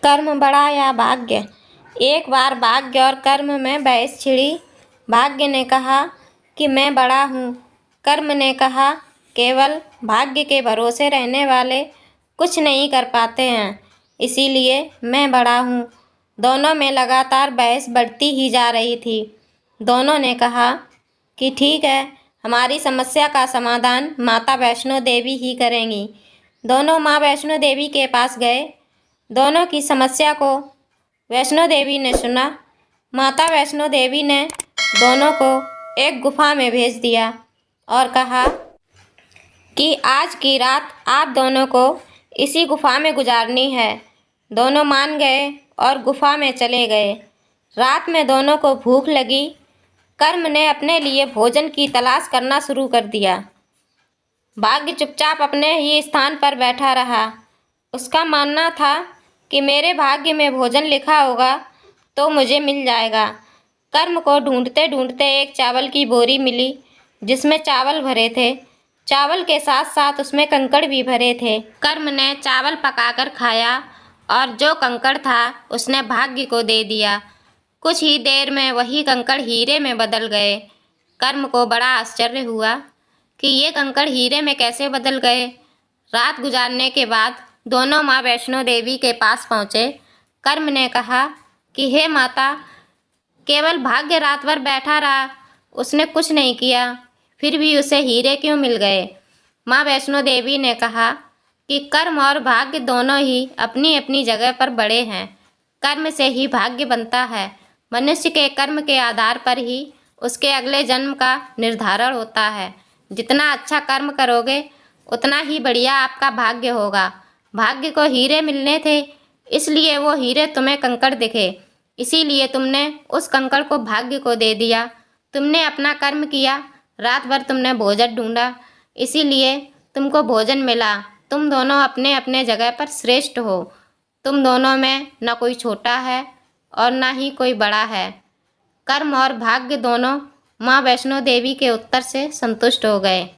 कर्म बड़ा या भाग्य। एक बार भाग्य और कर्म में बहस छिड़ी। भाग्य ने कहा कि मैं बड़ा हूँ। कर्म ने कहा केवल भाग्य के भरोसे रहने वाले कुछ नहीं कर पाते हैं, इसीलिए मैं बड़ा हूँ। दोनों में लगातार बहस बढ़ती ही जा रही थी। दोनों ने कहा कि ठीक है, हमारी समस्या का समाधान माता वैष्णो देवी ही करेंगी। दोनों माँ वैष्णो देवी के पास गए। दोनों की समस्या को वैष्णो देवी ने सुना। माता वैष्णो देवी ने दोनों को एक गुफा में भेज दिया और कहा कि आज की रात आप दोनों को इसी गुफा में गुजारनी है। दोनों मान गए और गुफा में चले गए। रात में दोनों को भूख लगी। कर्म ने अपने लिए भोजन की तलाश करना शुरू कर दिया। भाग्य चुपचाप अपने ही स्थान पर बैठा रहा। उसका मानना था कि मेरे भाग्य में भोजन लिखा होगा तो मुझे मिल जाएगा। कर्म को ढूंढते ढूंढते एक चावल की बोरी मिली जिसमें चावल भरे थे। चावल के साथ साथ उसमें कंकड़ भी भरे थे। कर्म ने चावल पकाकर खाया और जो कंकड़ था उसने भाग्य को दे दिया। कुछ ही देर में वही कंकड़ हीरे में बदल गए। कर्म को बड़ा आश्चर्य हुआ कि ये कंकड़ हीरे में कैसे बदल गए। रात गुजारने के बाद दोनों माँ वैष्णो देवी के पास पहुँचे। कर्म ने कहा कि हे माता, केवल भाग्य रात भर बैठा रहा, उसने कुछ नहीं किया, फिर भी उसे हीरे क्यों मिल गए। माँ वैष्णो देवी ने कहा कि कर्म और भाग्य दोनों ही अपनी अपनी जगह पर बड़े हैं। कर्म से ही भाग्य बनता है। मनुष्य के कर्म के आधार पर ही उसके अगले जन्म का निर्धारण होता है। जितना अच्छा कर्म करोगे उतना ही बढ़िया आपका भाग्य होगा। भाग्य को हीरे मिलने थे, इसलिए वो हीरे तुम्हें कंकड़ दिखे, इसीलिए तुमने उस कंकड़ को भाग्य को दे दिया। तुमने अपना कर्म किया, रात भर तुमने भोजन ढूंढा, इसीलिए तुमको भोजन मिला। तुम दोनों अपने अपने जगह पर श्रेष्ठ हो। तुम दोनों में न कोई छोटा है और न ही कोई बड़ा है। कर्म और भाग्य दोनों माँ वैष्णो देवी के उत्तर से संतुष्ट हो गए।